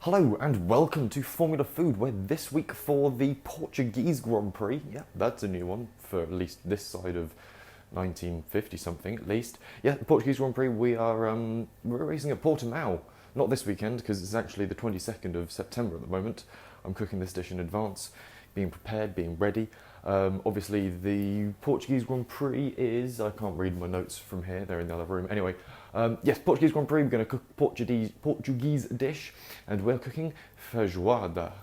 Hello and welcome to Formula Food, where this week for the Portuguese Grand Prix, yeah, that's a new one for at least this side of 1950 something at least. Yeah, the Portuguese Grand Prix, we're racing at Portimao, not this weekend because it's actually the 22nd of September at the moment. I'm cooking this dish in advance, being prepared, being ready. Obviously the Portuguese Grand Prix is, I can't read my notes from here, they're in the other room. Anyway, yes, Portuguese Grand Prix, we're going to cook Portuguese dish, and we're cooking feijoada.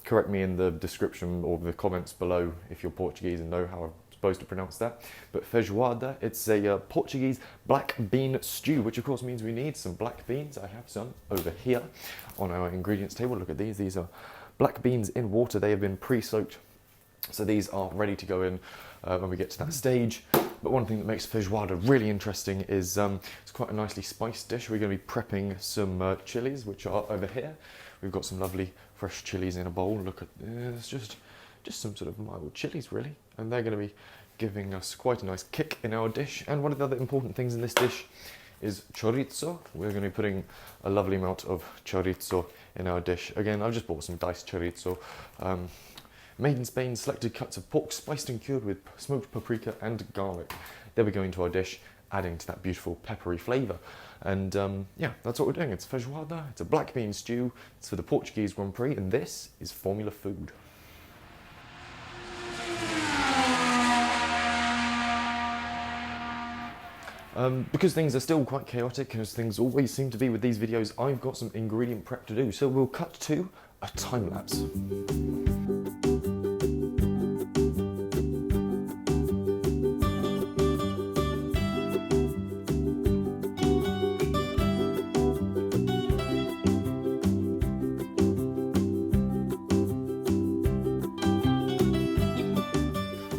Correct me in the description or the comments below if you're Portuguese and know how I'm supposed to pronounce that. But feijoada, it's a Portuguese black bean stew, which of course means we need some black beans. I have some over here on our ingredients table. Look at these. These are black beans in water. They have been pre-soaked, so these are ready to go in when we get to that stage. But one thing that makes feijoada really interesting is it's quite a nicely spiced dish. We're going to be prepping some chilies, which are over here. We've got some lovely fresh chilies in a bowl. Look at this, just some sort of mild chilies really, and they're going to be giving us quite a nice kick in our dish. And one of the other important things in this dish is chorizo. We're going to be putting a lovely amount of chorizo in our dish. Again, I've just bought some diced chorizo. Made in Spain, selected cuts of pork spiced and cured with smoked paprika and garlic. They'll be going to our dish, adding to that beautiful peppery flavour. And yeah, that's what we're doing. It's feijoada, it's a black bean stew, it's for the Portuguese Grand Prix, and this is Formula Food. Because things are still quite chaotic, as things always seem to be with these videos, I've got some ingredient prep to do. So we'll cut to a time lapse.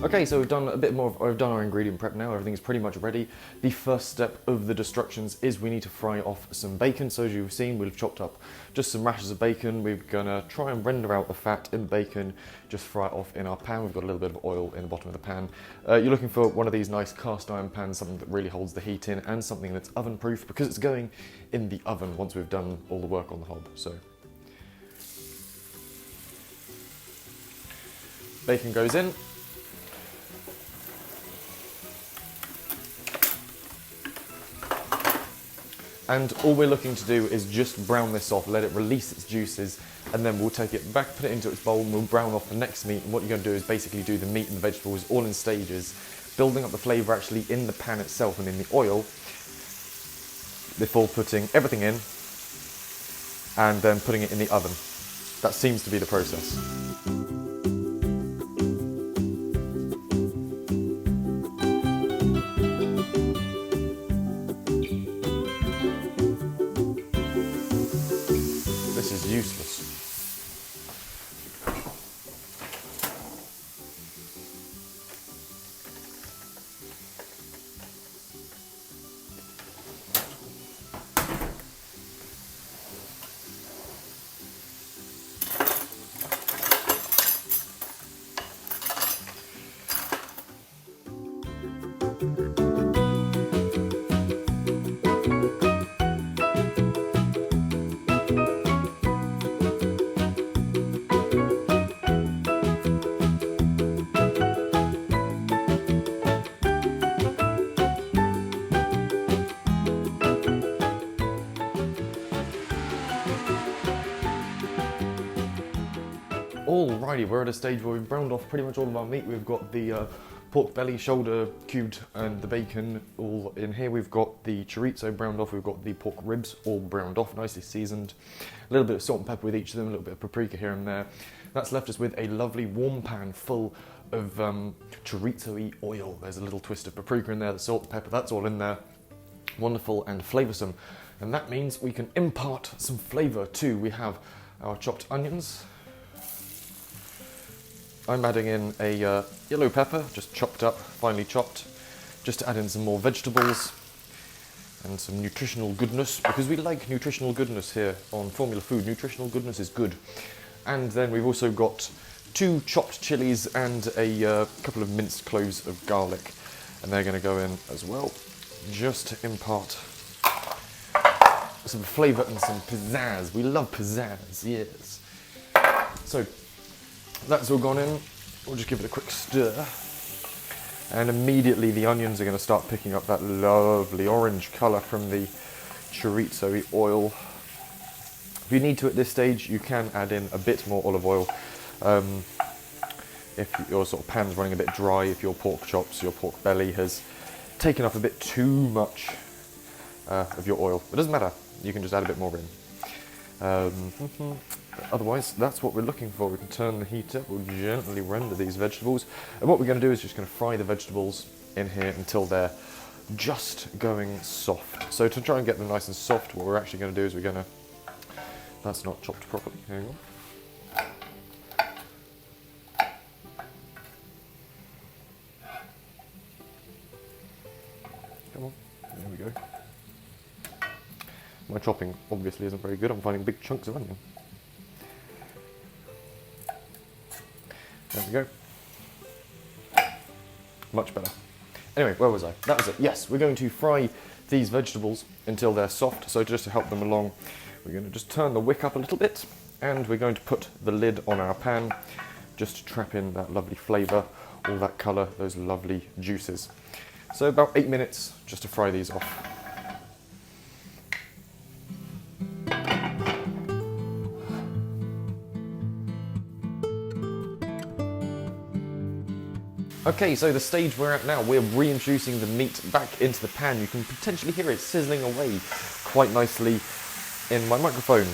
Okay, so we've done a bit more, I've done our ingredient prep now, everything's pretty much ready. The first step of the instructions is we need to fry off some bacon. So as you've seen, we've chopped up just some rashers of bacon. We're gonna try and render out the fat in the bacon, just fry it off in our pan. We've got a little bit of oil in the bottom of the pan. You're looking for one of these nice cast iron pans, something that really holds the heat in, and something that's oven proof, because it's going in the oven once we've done all the work on the hob. So bacon goes in. And all we're looking to do is just brown this off, let it release its juices, and then we'll take it back, put it into its bowl, and we'll brown off the next meat. And what you're going to do is basically do the meat and the vegetables all in stages, building up the flavour actually in the pan itself and in the oil, before putting everything in, and then putting it in the oven. That seems to be the process. This is useless. Alrighty, we're at a stage where we've browned off pretty much all of our meat. We've got the pork belly, shoulder cubed, and the bacon all in here. We've got the chorizo browned off. We've got the pork ribs all browned off, nicely seasoned. A little bit of salt and pepper with each of them, a little bit of paprika here and there. That's left us with a lovely warm pan full of chorizo-y oil. There's a little twist of paprika in there, the salt and pepper, that's all in there. Wonderful and flavoursome. And that means we can impart some flavour too. We have our chopped onions. I'm adding in a yellow pepper, just chopped up, finely chopped, just to add in some more vegetables and some nutritional goodness, because we like nutritional goodness here on Formula Food. Nutritional goodness is good. And then we've also got 2 chopped chilies and a couple of minced cloves of garlic, and they're going to go in as well, just to impart some flavour and some pizzazz. We love pizzazz, yes. So that's all gone in. We'll just give it a quick stir. And immediately the onions are going to start picking up that lovely orange colour from the chorizo oil. If you need to at this stage, you can add in a bit more olive oil. If your sort of pan's running a bit dry, if your pork chops, your pork belly has taken up a bit too much of your oil. It doesn't matter, you can just add a bit more in. Otherwise, that's what we're looking for. We can turn the heat up, we'll gently render these vegetables. And what we're going to do is just going to fry the vegetables in here until they're just going soft. So to try and get them nice and soft, what we're actually going to do is we're going to... That's not chopped properly, hang on. Come on, there we go. My chopping obviously isn't very good, I'm finding big chunks of onion. There we go. Much better. Anyway, where was I? That was it. Yes, we're going to fry these vegetables until they're soft. So just to help them along, we're going to just turn the wick up a little bit, and we're going to put the lid on our pan just to trap in that lovely flavour, all that colour, those lovely juices. So about 8 minutes just to fry these off. Okay, so the stage we're at now, we're reintroducing the meat back into the pan. You can potentially hear it sizzling away quite nicely in my microphone.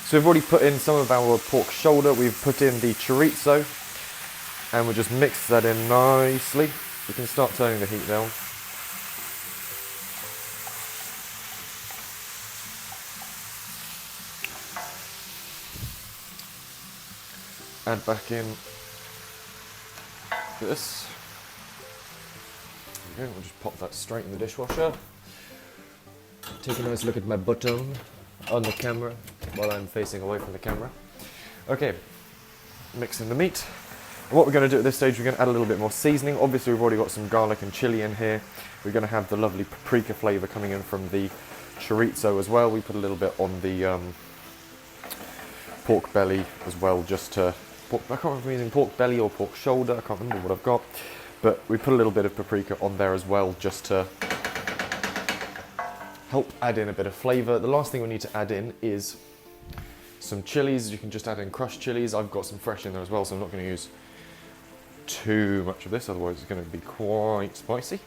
So we've already put in some of our pork shoulder, we've put in the chorizo, and we'll just mix that in nicely. We can start turning the heat down. Add back in this. Okay, we'll just pop that straight in the dishwasher. Take a nice look at my bottom on the camera while I'm facing away from the camera. Okay, mix in the meat. And what we're going to do at this stage, we're going to add a little bit more seasoning. Obviously we've already got some garlic and chilli in here. We're going to have the lovely paprika flavour coming in from the chorizo as well. We put a little bit on the pork belly as well, just to... I can't remember if I'm using pork belly or pork shoulder, I can't remember what I've got. But we put a little bit of paprika on there as well, just to help add in a bit of flavour. The last thing we need to add in is some chilies. You can just add in crushed chilies. I've got some fresh in there as well, so I'm not going to use too much of this, otherwise it's going to be quite spicy.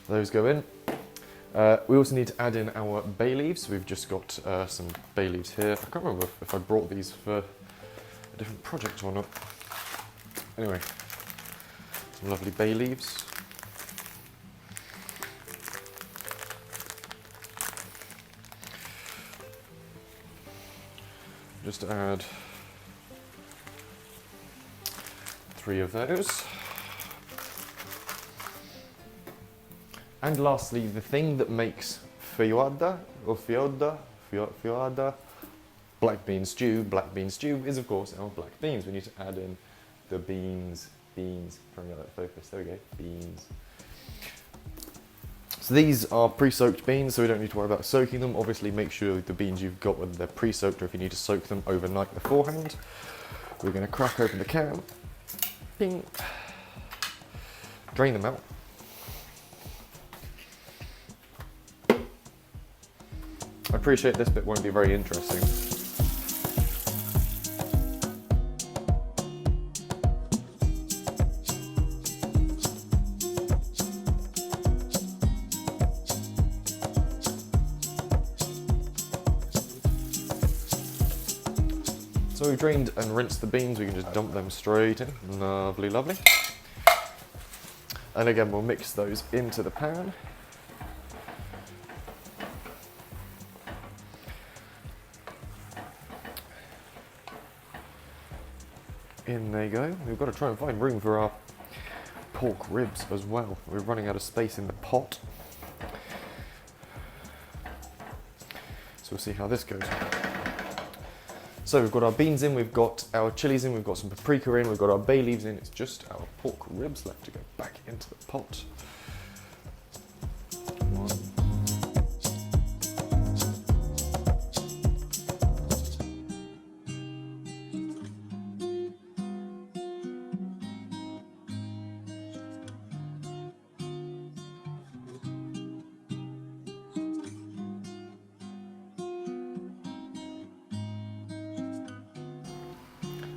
Those go in. We also need to add in our bay leaves. We've just got some bay leaves here. I can't remember if I brought these for a different project or not. Anyway, some lovely bay leaves. Just add 3 of those. And lastly, the thing that makes feijoada or feijoada, black bean stew is of course our black beans. We need to add in the beans, trying to get that focus, there we go, beans. So these are pre-soaked beans, so we don't need to worry about soaking them. Obviously make sure the beans you've got, whether they're pre-soaked or if you need to soak them overnight beforehand. We're going to crack open the can, ping, drain them out. I appreciate this bit won't be very interesting. So we've drained and rinsed the beans, we can just dump them straight in. Lovely, lovely. And again, we'll mix those into the pan. In they go. We've got to try and find room for our pork ribs as well. We're running out of space in the pot. So we'll see how this goes. So we've got our beans in, we've got our chilies in, we've got some paprika in, we've got our bay leaves in. It's just our pork ribs left to go back into the pot.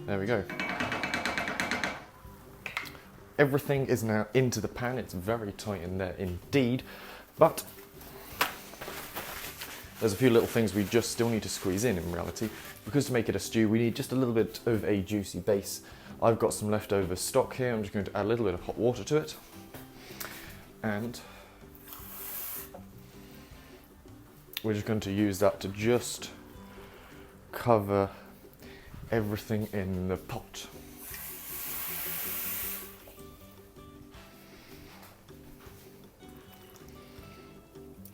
There we go. Everything is now into the pan. It's very tight in there indeed, but there's a few little things we just still need to squeeze in reality. Because to make it a stew, we need just a little bit of a juicy base. I've got some leftover stock here. I'm just going to add a little bit of hot water to it. And we're just going to use that to just cover everything in the pot.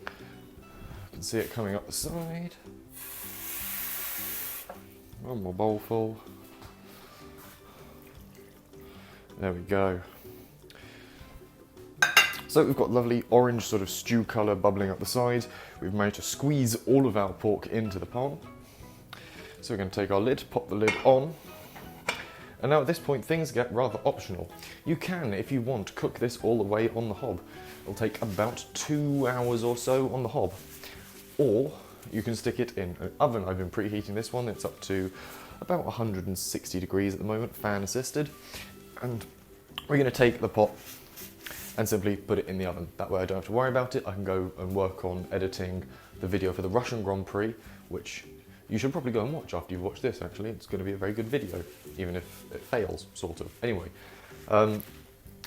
You can see it coming up the side. One more bowl full. There we go. So we've got lovely orange sort of stew colour bubbling up the sides. We've managed to squeeze all of our pork into the pan. So we're going to take our lid, pop the lid on. And now at this point things get rather optional. You can, if you want, cook this all the way on the hob. It'll take about 2 hours or so on the hob. Or you can stick it in an oven. I've been preheating this one. It's up to about 160 degrees at the moment, fan assisted. And we're going to take the pot and simply put it in the oven. That way I don't have to worry about it. I can go and work on editing the video for the Russian Grand Prix, which you should probably go and watch after you've watched this, actually. It's going to be a very good video, even if it fails, sort of. Anyway, we're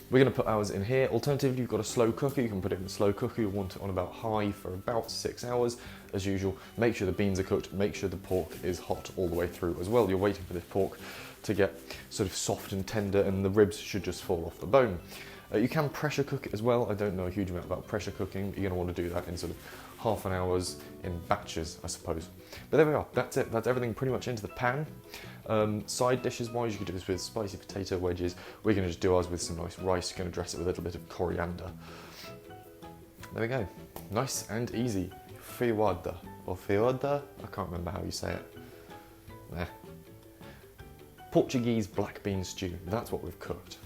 going to put ours in here. Alternatively, you've got a slow cooker. You can put it in a slow cooker. You'll want it on about high for about 6 hours. As usual, make sure the beans are cooked. Make sure the pork is hot all the way through as well. You're waiting for this pork to get sort of soft and tender, and the ribs should just fall off the bone. You can pressure cook it as well. I don't know a huge amount about pressure cooking, but you're going to want to do that in sort of half an hour's in batches, I suppose. But there we are, that's it. That's everything pretty much into the pan. Side dishes wise, you could do this with spicy potato wedges. We're going to just do ours with some nice rice. You're going to dress it with a little bit of coriander. There we go. Nice and easy. Feijoada, or feijoada, I can't remember how you say it. Nah. Portuguese black bean stew, that's what we've cooked.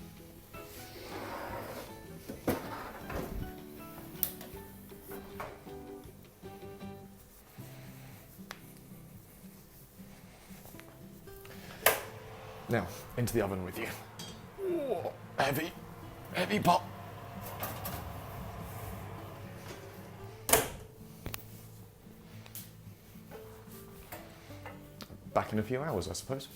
Now, into the oven with you. Ooh, heavy pot. Back in a few hours, I suppose.